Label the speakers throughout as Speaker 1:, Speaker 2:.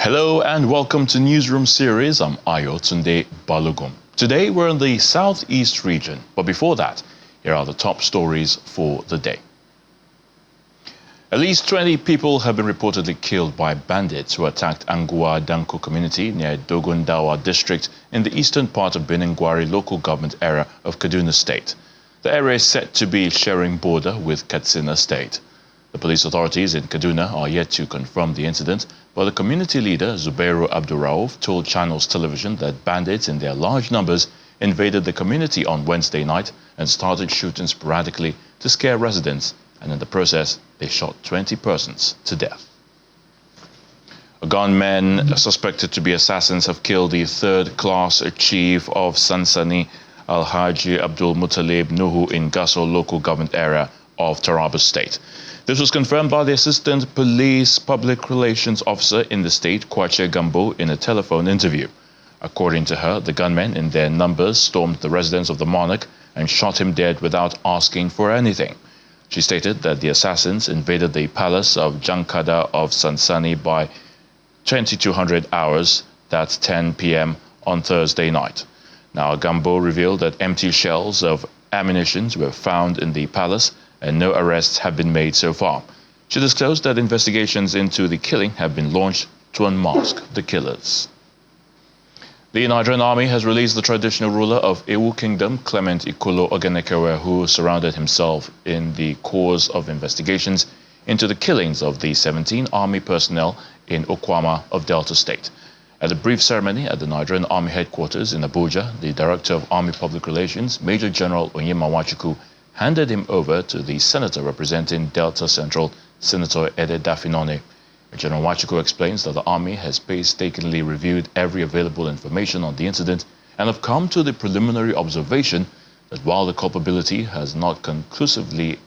Speaker 1: Hello and welcome to Newsroom series. I'm Ayo Tunde Balogun. Today we're in the southeast region, but before that, here are the top stories for the day. At least 20 people have been reportedly killed by bandits who attacked Angua Danko community near Dogondawa district in the eastern part of Beningwari local government area of Kaduna State. The area is said to be sharing border with Katsina State. The police authorities in Kaduna are yet to confirm the incident, but the community leader, Zubairu Abdurrauf, told Channels Television that bandits in their large numbers invaded the community on Wednesday night and started shooting sporadically to scare residents, and in the process, they shot 20 persons to death. Gunmen suspected to be assassins have killed the third-class chief of Sansani, Alhaji Abdul Muttalib Nuhu in Gasso local government area of Taraba State. This was confirmed by the Assistant Police Public Relations Officer in the state, Kwache Gambo, in a telephone interview. According to her, the gunmen in their numbers stormed the residence of the monarch and shot him dead without asking for anything. She stated that the assassins invaded the palace of Jankada of Sansani by 2200 hours, that's 10 p.m. on Thursday night. Now, Gambo revealed that empty shells of ammunition were found in the palace and no arrests have been made so far. She disclosed that investigations into the killing have been launched to unmask the killers. The Nigerian army has released the traditional ruler of Ewu Kingdom, Clement Ikolo Ogenekewe, who surrounded himself in the course of investigations into the killings of the 17 army personnel in Okwama of Delta State. At a brief ceremony at the Nigerian Army headquarters in Abuja, the Director of Army Public Relations, Major General Onyema Nwachukwu, handed him over to the senator representing Delta Central, Senator Ede Dafinone. General Nwachukwu explains that the army has painstakingly reviewed every available information on the incident and have come to the preliminary observation that while the culpability has not conclusively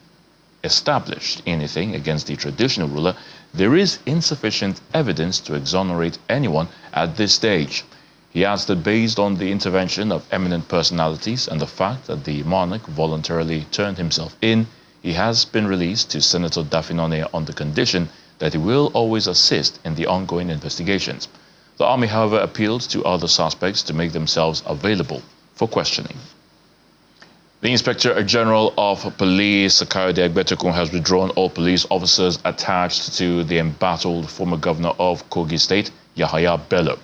Speaker 1: established anything against the traditional ruler, there is insufficient evidence to exonerate anyone at this stage. He adds that based on the intervention of eminent personalities and the fact that the monarch voluntarily turned himself in, he has been released to Senator Dafinone on the condition that he will always assist in the ongoing investigations. The army, however, appealed to other suspects to make themselves available for questioning. The Inspector General of Police, Kayode Egbetekun, has withdrawn all police officers attached to the embattled former governor of Kogi State, Yahaya Bello.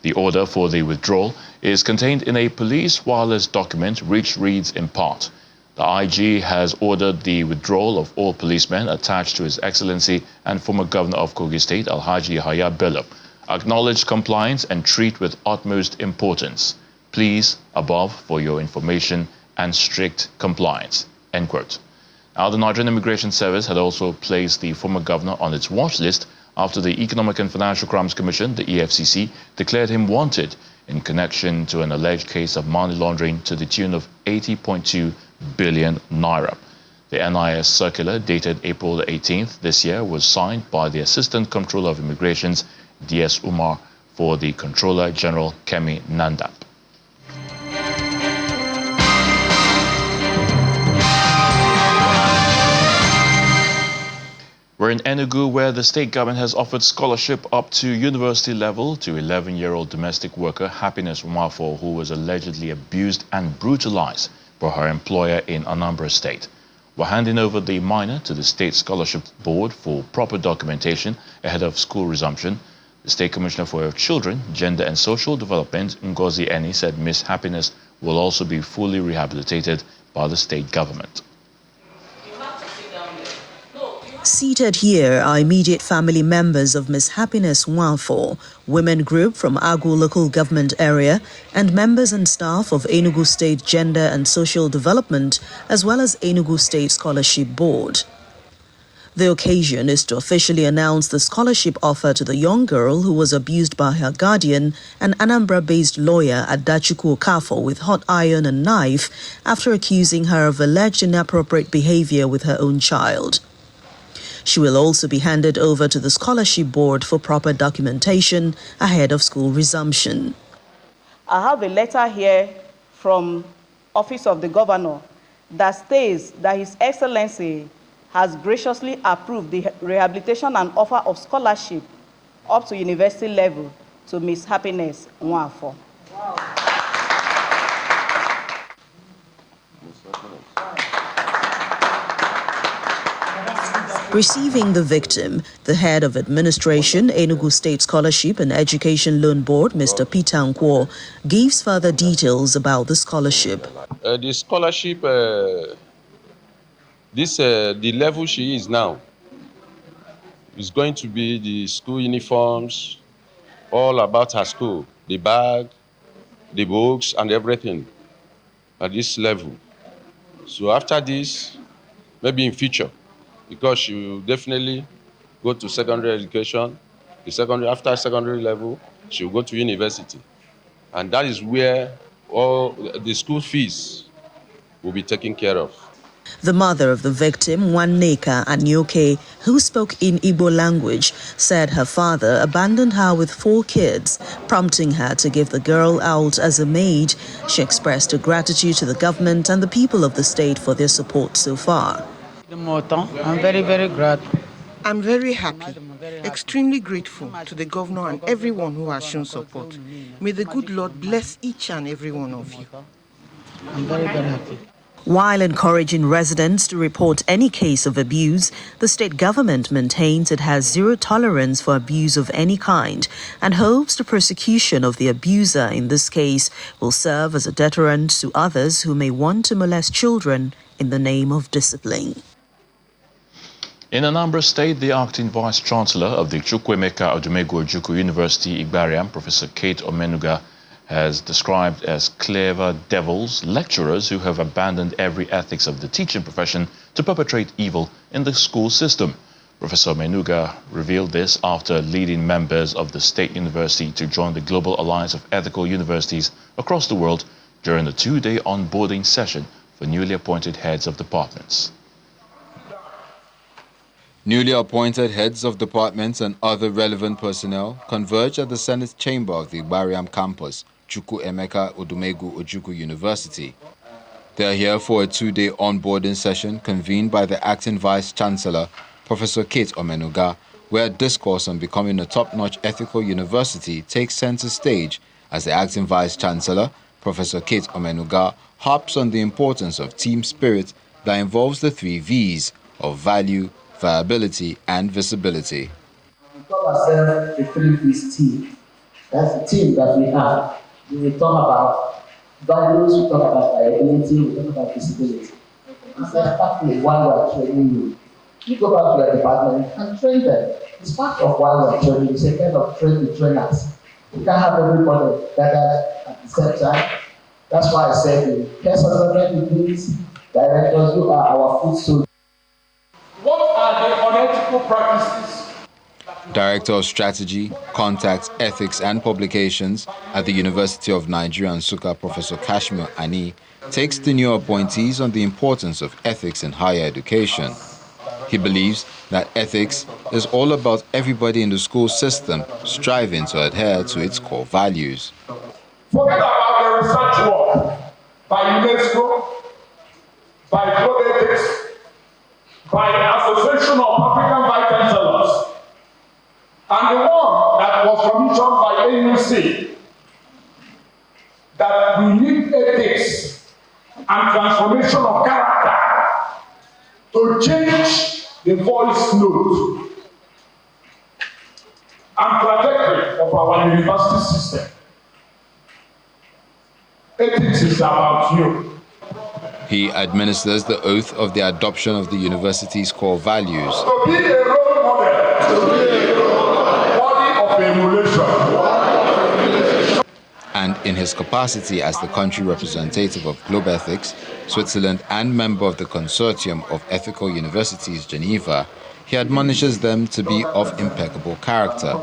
Speaker 1: The order for the withdrawal is contained in a police wireless document which reads in part, "The IG has ordered the withdrawal of all policemen attached to His Excellency and former Governor of Kogi State, Alhaji Yahaya Bello. Acknowledge compliance and treat with utmost importance. Please, above, for your information and strict compliance." End quote. Now, the Nigerian Immigration Service had also placed the former governor on its watch list after the Economic and Financial Crimes Commission, the EFCC, declared him wanted in connection to an alleged case of money laundering to the tune of 80.2 billion naira. The NIS circular dated April 18th this year was signed by the Assistant Comptroller of Immigrations, DS Umar, for the Controller General Kemi Nandap. We're in Enugu, where the state government has offered scholarship up to university level to 11-year-old domestic worker Happiness Nwafo, who was allegedly abused and brutalized by her employer in Anambra State. We're handing over the minor to the State Scholarship Board for proper documentation ahead of school resumption. The State Commissioner for Children, Gender and Social Development, Ngozi Eni, said Miss Happiness will also be fully rehabilitated by the state government.
Speaker 2: Seated here are immediate family members of Miss Happiness Nwafo, women group from Agu local government area, and members and staff of Enugu State Gender and Social Development, as well as Enugu State Scholarship Board. The occasion is to officially announce the scholarship offer to the young girl who was abused by her guardian, an Anambra-based lawyer Adachuku Okafo, with hot iron and knife after accusing her of alleged inappropriate behavior with her own child. She will also be handed over to the Scholarship Board for proper documentation ahead of school resumption.
Speaker 3: I have a letter here from Office of the Governor that states that His Excellency has graciously approved the rehabilitation and offer of scholarship up to university level to Miss Happiness Nwafor.
Speaker 2: Receiving the victim, the head of administration, Enugu State Scholarship and Education Loan Board, Mr. Peter Nkwo, gives further details about the scholarship.
Speaker 4: The scholarship, the level she is now, is going to be the school uniforms, all about her school, the bag, the books, and everything at this level. So after this, maybe in future, because she will definitely go to secondary education, after secondary level, she will go to university. And that is where all the school fees will be taken care of.
Speaker 2: The mother of the victim, Nwaneka Anyoke, who spoke in Igbo language, said her father abandoned her with 4 kids, prompting her to give the girl out as a maid. She expressed her gratitude to the government and the people of the state for their support so far.
Speaker 5: I'm very, very grateful.
Speaker 6: I'm very happy, extremely grateful to the governor and everyone who has shown support. May the good Lord bless each and every one of you.
Speaker 5: I'm very, very happy.
Speaker 2: While encouraging residents to report any case of abuse, the state government maintains it has zero tolerance for abuse of any kind and hopes the prosecution of the abuser in this case will serve as a deterrent to others who may want to molest children in the name of discipline.
Speaker 1: In Anambra State, the acting Vice-Chancellor of the Chukwuemeka Odumegwu University, Igbariam, Professor Kate Omenuga, has described as clever devils lecturers who have abandoned every ethics of the teaching profession to perpetrate evil in the school system. Professor Omenuga revealed this after leading members of the state university to join the Global Alliance of Ethical Universities across the world during a 2-day onboarding session for newly appointed heads of departments.
Speaker 7: Newly appointed heads of departments and other relevant personnel converge at the Senate chamber of the Igbariam campus, Chukwuemeka Odumegwu University. They are here for a 2-day onboarding session convened by the acting Vice-Chancellor, Professor Kate Omenuga, where a discourse on becoming a top-notch ethical university takes center stage as the acting Vice-Chancellor, Professor Kate Omenuga, harps on the importance of team spirit that involves the 3 V's of value, viability, and visibility.
Speaker 8: We call ourselves a 3 V's team. That's the team that we have. We talk about values, we talk about viability, we talk about visibility. It's exactly why we are training you. You go back to your department and train them. It's part of why we are training. It's a kind of train the trainers. We can't have everybody gathered at the same time. That's why I said the person degrees, directors, you are our food soldiers.
Speaker 9: What are the unethical practices?
Speaker 7: Director of Strategy, Contacts, Ethics and Publications at the University of Nigeria Nsukka, Professor Kashmir Ani, takes the new appointees on the importance of ethics in higher education. He believes that ethics is all about everybody in the school system striving to adhere to its core values.
Speaker 9: Forget about the research work by UNESCO, by Global Ethics, by Association of African Vice-Chancellors, and the one that was commissioned by AUC, that we need ethics and transformation of character to change the voice note and trajectory of our university system. Ethics is about you.
Speaker 7: He administers the oath of the adoption of the university's core values.
Speaker 9: To be a role model, worthy of emulation.
Speaker 7: And in his capacity as the country representative of Globe Ethics, Switzerland, and member of the Consortium of Ethical Universities, Geneva, he admonishes them to be of impeccable character.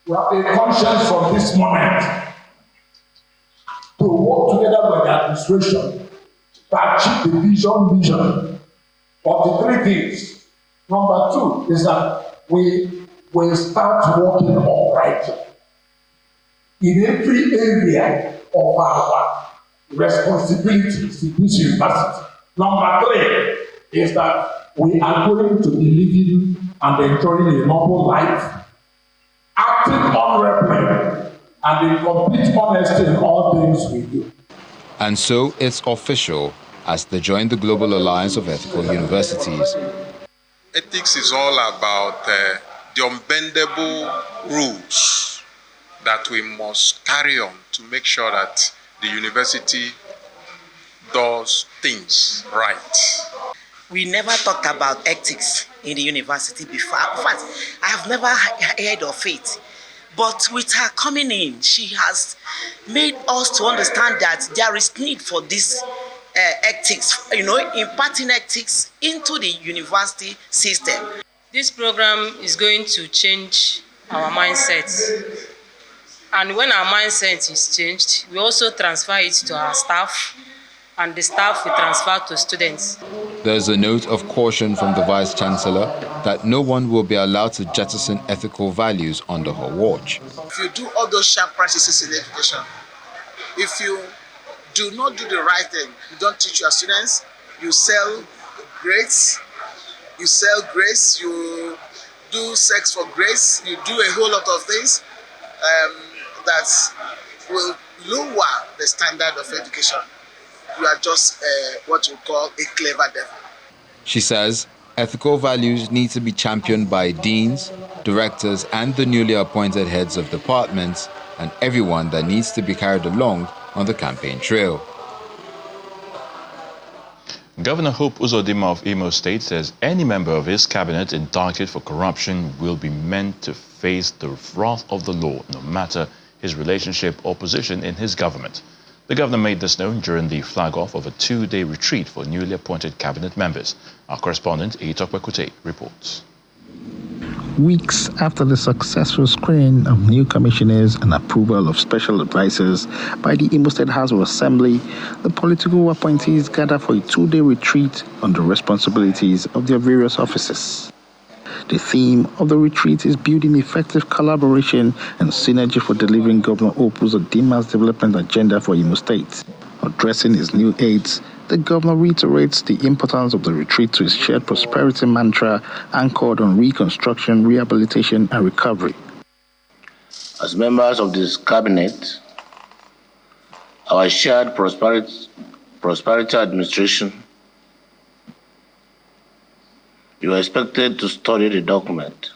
Speaker 9: We have a conscience from this moment to work together with the administration to achieve the vision of the 3 things. Number 2 is that we will start working upright in every area of our responsibilities in this university. Number 3 is that we are going to be living and enjoying a noble life acting honorably, and in complete honesty in all things we do.
Speaker 7: And so it's official as they join the Global Alliance of Ethical Universities.
Speaker 10: Ethics is all about the unbendable rules that we must carry on to make sure that the university does things right.
Speaker 11: We never talked about ethics in the university before. In fact, I have never heard of it. But with her coming in, she has made us to understand that there is need for this ethics, imparting ethics into the university system.
Speaker 12: This program is going to change our mindset. And when our mindset is changed, we also transfer it to our staff, and the staff will transfer to students.
Speaker 7: There's a note of caution from the Vice Chancellor that no one will be allowed to jettison ethical values under her watch.
Speaker 13: If you do all those sharp practices in education, if you do not do the right thing, you don't teach your students, you sell grades, you do sex for grades, you do a whole lot of things that will lower the standard of education. You are just what you call a clever devil.
Speaker 7: She says ethical values need to be championed by deans, directors, and the newly appointed heads of departments, and everyone that needs to be carried along on the campaign trail.
Speaker 1: Governor Hope Uzodinma of Imo State says any member of his cabinet indicted for corruption will be meant to face the wrath of the law, no matter his relationship or position in his government. The governor made this known during the flag-off of a two-day retreat for newly appointed cabinet members. Our correspondent, Itokwe Kute, reports.
Speaker 14: Weeks after the successful screening of new commissioners and approval of special advisors by the Imo State House of Assembly, the political appointees gather for a two-day retreat on the responsibilities of their various offices. The theme of the retreat is building effective collaboration and synergy for delivering Governor Hope Uzodinma's development agenda for Imo State. Addressing his new aides, the governor reiterates the importance of the retreat to his shared prosperity mantra anchored on reconstruction, rehabilitation, and recovery.
Speaker 8: As members of this cabinet, our shared prosperity administration, you are expected to study the document,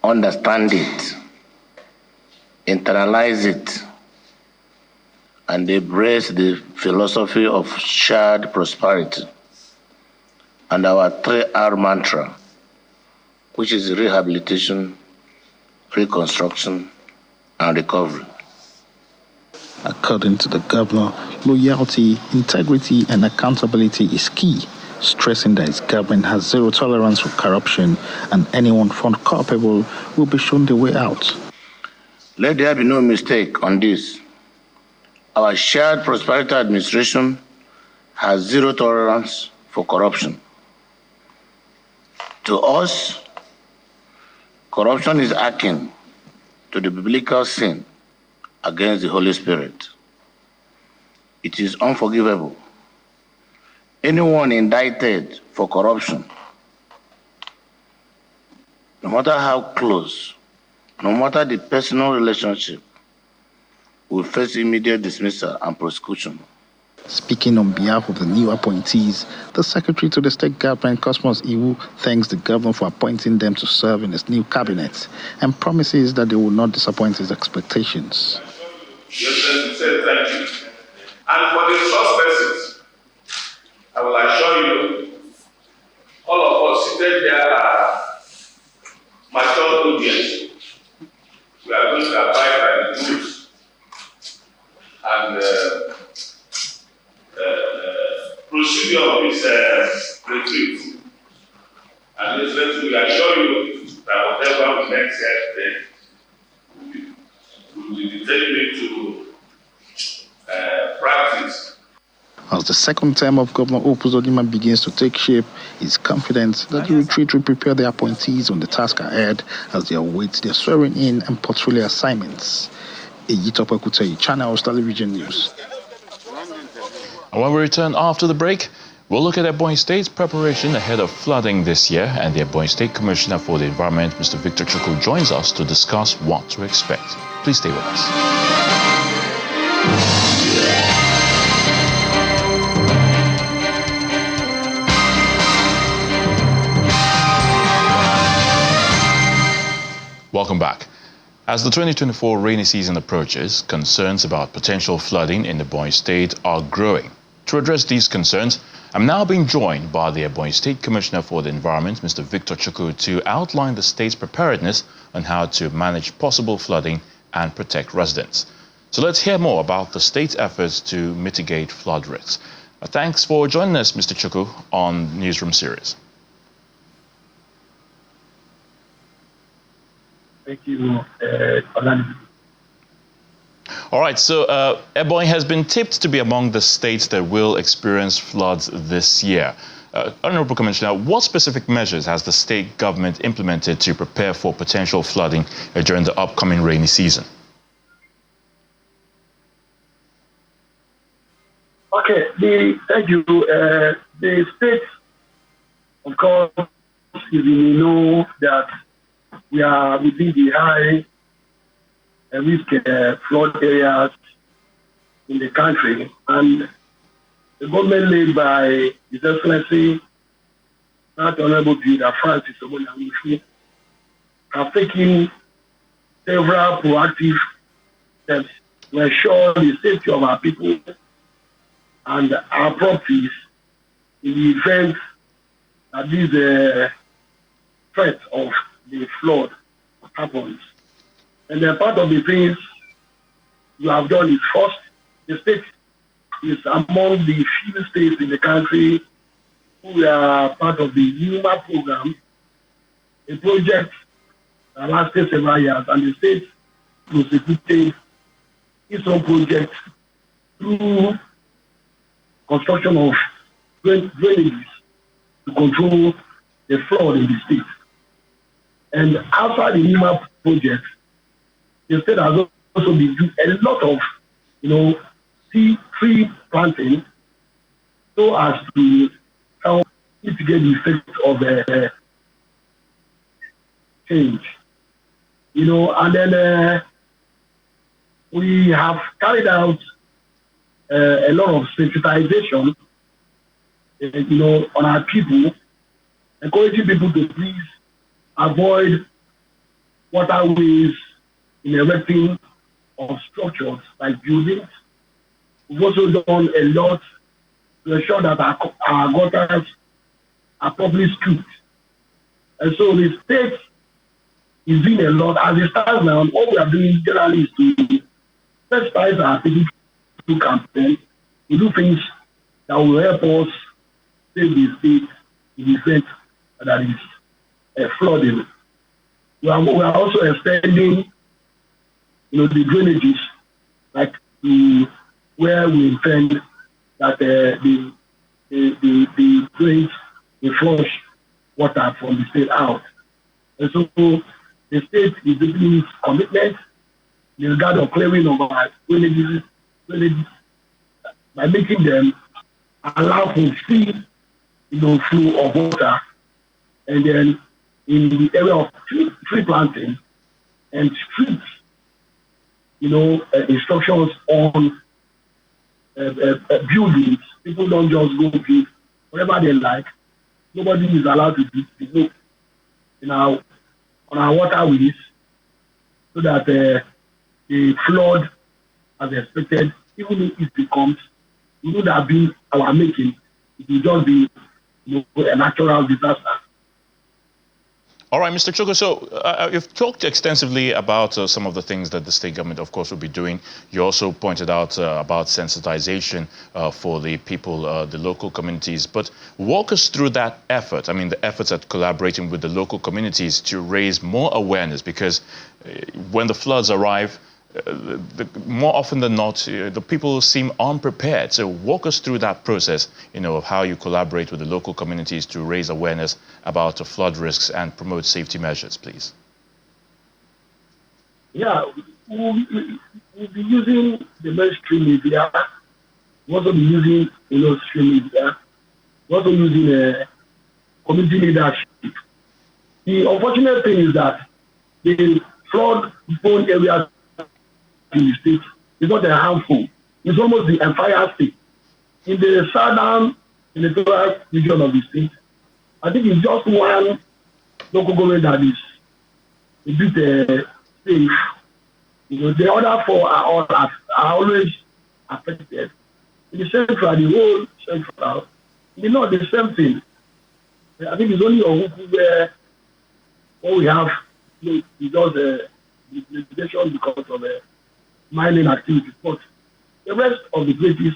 Speaker 8: understand it, internalize it, and embrace the philosophy of shared prosperity and our 3R mantra, which is rehabilitation, reconstruction, and recovery.
Speaker 14: According to the governor, loyalty, integrity, and accountability is key, stressing that his government has zero tolerance for corruption and anyone found culpable will be shown the way out.
Speaker 8: Let there be no mistake on this. Our shared prosperity administration has zero tolerance for corruption. To us, corruption is akin to the biblical sin against the Holy Spirit. It is unforgivable. Anyone indicted for corruption, no matter how close, no matter the personal relationship, will face immediate dismissal and prosecution.
Speaker 14: Speaking on behalf of the new appointees, the Secretary to the State Government, Cosmos Iwu, thanks the governor for appointing them to serve in his new cabinet and promises that they will not disappoint his expectations.
Speaker 9: Yes, say thank you. And for the first persons, I will assure you, all of us seated here are mature audience. We are going to abide by the rules and procedure of this retreat. And this retreat will assure you that whatever we make here today, we will be determined to practice.
Speaker 14: As the second term of Governor Hope Uzodinma begins to take shape, he is confident that the retreat will prepare the appointees on the task ahead as they await their swearing in and portfolio assignments. Itokwe Kute, Channels Television News.
Speaker 1: And when we return after the break, We'll look at Ebonyi State's preparation ahead of flooding this year, and the Ebonyi State Commissioner for the Environment, Mr. Victor Chukwu, joins us to discuss what to expect. Please stay with us. Welcome back. As the 2024 rainy season approaches, concerns about potential flooding in the Ebonyi State are growing. To address these concerns, I'm now being joined by the Ebonyi State Commissioner for the Environment, Mr. Victor Chukwu, to outline the state's preparedness on how to manage possible flooding and protect residents. So let's hear more about the state's efforts to mitigate flood risks. Thanks for joining us, Mr. Chukwu, on Newsroom Series.
Speaker 15: Thank you, Orlando.
Speaker 1: All right, so Ebonyi has been tipped to be among the states that will experience floods this year. Honorable Commissioner, what specific measures has the state government implemented to prepare for potential flooding during the upcoming rainy season?
Speaker 15: Okay, thank you. The state, of course, you know that we are within the high risk flood areas in the country, and the government led by His Excellency, Right Honorable Builder Francis Obonyamufu, have taken several proactive steps to ensure the safety of our people and our properties in the event that this threat of the flood happens. And then part of the things you have done is first, the state is among the few states in the country who are part of the NUMA program, a project that lasted several years, and the state prosecuted its own project through construction of drainages to control the flood in the state. And after the NUMA project, the state has also been doing a lot of, tree planting so as to help mitigate the effect of change. And then we have carried out a lot of sensitization, on our people, encouraging people to please avoid waterways in erecting of structures like buildings. We've also done a lot to ensure that our gutters are properly scooped. And so the state is doing a lot. As it stands now, what we are doing generally is to sensitize our people to campaign, to do things that will help us save the state in the event that is flooding. We are also extending, the drainages, like where we intend that the drains will flush water from the state out. And so the state is doing its commitment in regard of clearing of our drainages by making them allow for free, flow of water, and then in the area of tree planting and streets, instructions on buildings. People don't just go build whatever they like. Nobody is allowed to do on our waterways, so that the flood, as expected, even if it becomes, it would have been our making. It will just be a natural disaster.
Speaker 1: All right, Mr. Chukwu, so you've talked extensively about some of the things that the state government, of course, will be doing. You also pointed out about sensitization for the people, the local communities. But walk us through that effort. I mean, the efforts at collaborating with the local communities to raise more awareness, because when the floods arrive, more often than not, the people seem unprepared. So walk us through that process, of how you collaborate with the local communities to raise awareness about the flood risks and promote safety measures, please.
Speaker 15: Yeah, we'll be using the mainstream media. We'll also be using, stream media We're also using community leadership. The unfortunate thing is that the flood-prone areas in the state is not a handful. It's almost the entire state. In the southern electoral region of the state, I think it's just one local government that is a bit safe. The other four are always affected. In the central, the whole central, not the same thing. I think it's only Ohuku where what we have is just litigation because of mining activities. But the rest of the places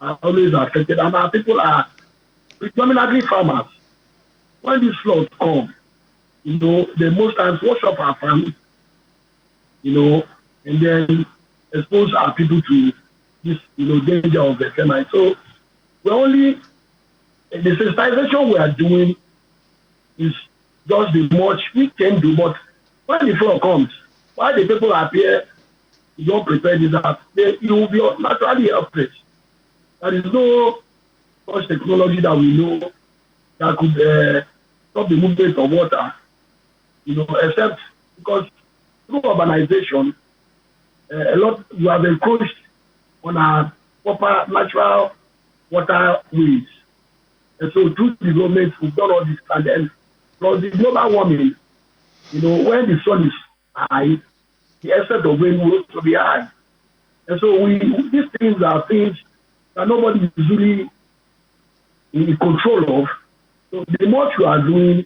Speaker 15: are always affected, and our people are predominantly farmers. When these floods come, they most times wash up our farms, and then expose our people to this, danger of the termite. So the sensitization we are doing is just the much we can do. But when the flood comes, while the people appear, you don't prepare that, you will be naturally helpless. There is no such technology that we know that could stop the movement of water, except because through urbanization, we have encroached on our proper natural waterways. And so through development, we've done all this, and then plus the global warming, when the sun is high, the excess of rain will also be high. And so these things are things that nobody is really in control of. So the much we are doing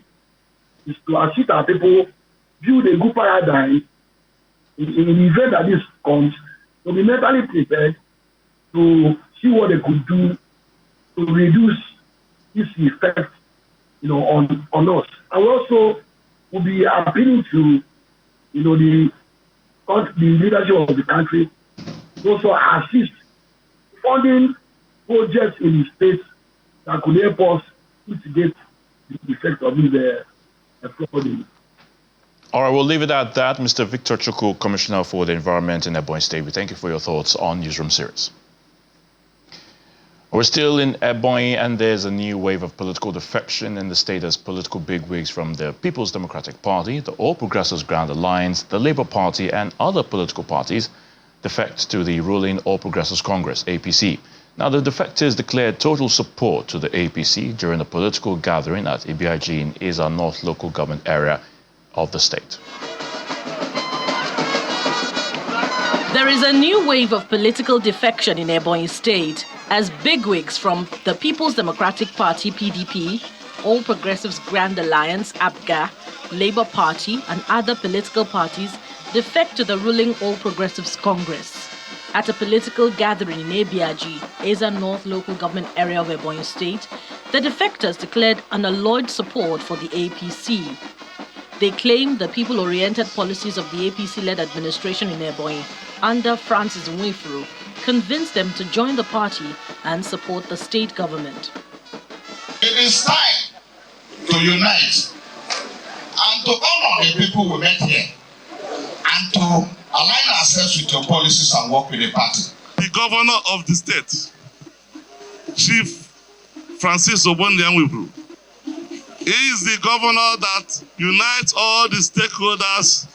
Speaker 15: is to assist our people build a good paradigm in the event that this comes, to be mentally prepared to see what they could do to reduce this effect, on us. And we also will be appealing to, the leadership of the country to also assist funding projects in the states that could help us mitigate the effect of this flooding.
Speaker 1: All right, we'll leave it at that. Mr. Victor Chukwu, Commissioner for the Environment in Ebonyi State, we thank you for your thoughts on Newsroom Series. We're still in Ebonyi, and there's a new wave of political defection in the state as political bigwigs from the People's Democratic Party, the All Progressives Grand Alliance, the Labour Party, and other political parties defect to the ruling All Progressives Congress, APC. Now, the defectors declared total support to the APC during a political gathering at Ibiaji in Eza North local government area of the state.
Speaker 16: There is a new wave of political defection in Ebonyi State as bigwigs from the People's Democratic Party, PDP, All Progressives Grand Alliance, APGA, Labour Party, and other political parties defect to the ruling All Progressives Congress. At a political gathering in Ibiaji, Eza North local government area of Ebonyi State, the defectors declared unalloyed support for the APC. They claimed the people-oriented policies of the APC-led administration in Ebonyi under Francis Nwifuru convinced them to join the party and support the state government.
Speaker 17: It is time to unite and to honor the people we met here and to align ourselves with your policies and work with the party.
Speaker 18: The governor of the state, Chief Francis Nwifuru, is the governor that unites all the stakeholders.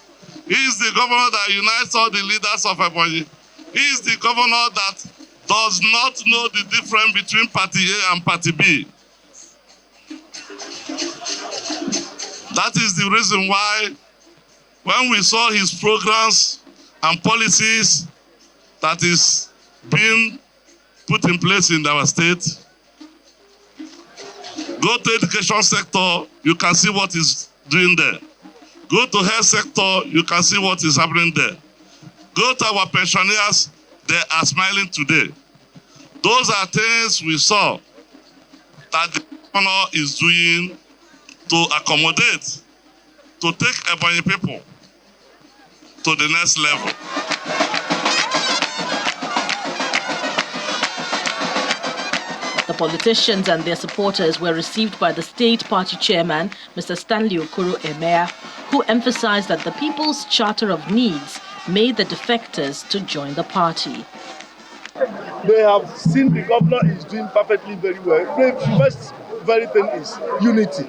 Speaker 18: He is the governor that unites all the leaders of Ebonyi. He is the governor that does not know the difference between Party A and Party B. That is the reason why when we saw his programs and policies that is being put in place in our state, go to education sector, you can see what is doing there. Go to health sector, you can see what is happening there. Go to our pensioners, they are smiling today. Those are things we saw that the governor is doing to accommodate, to take Ebonyi people to the next level.
Speaker 16: The politicians and their supporters were received by the state party chairman, Mr. Stanley Okoro Emea, who emphasized that the People's Charter of Needs made the defectors to join the party.
Speaker 19: They have seen the governor is doing perfectly very well. The first very thing is unity.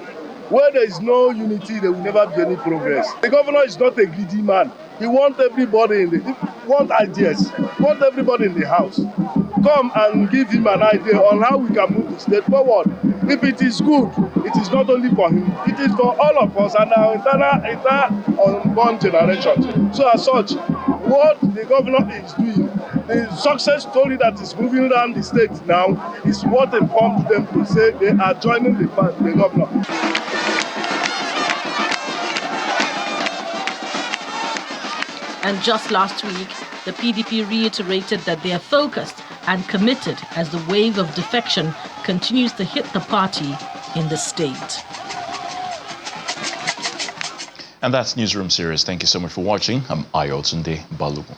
Speaker 19: Where there is no unity, there will never be any progress. The governor is not a greedy man. He wants everybody ideas, want everybody in the house. Come and give him an idea on how we can move the state forward. If it is good, it is not only for him, it is for all of us and our entire unborn generation. So as such, what the governor is doing, the success story that is moving around the state now is what informed them to say they are joining the governor.
Speaker 16: And just last week, the PDP reiterated that they are focused and committed as the wave of defection continues to hit the party in the state.
Speaker 1: And that's Newsroom Series. Thank you so much for watching. I'm Ayotunde Balogun.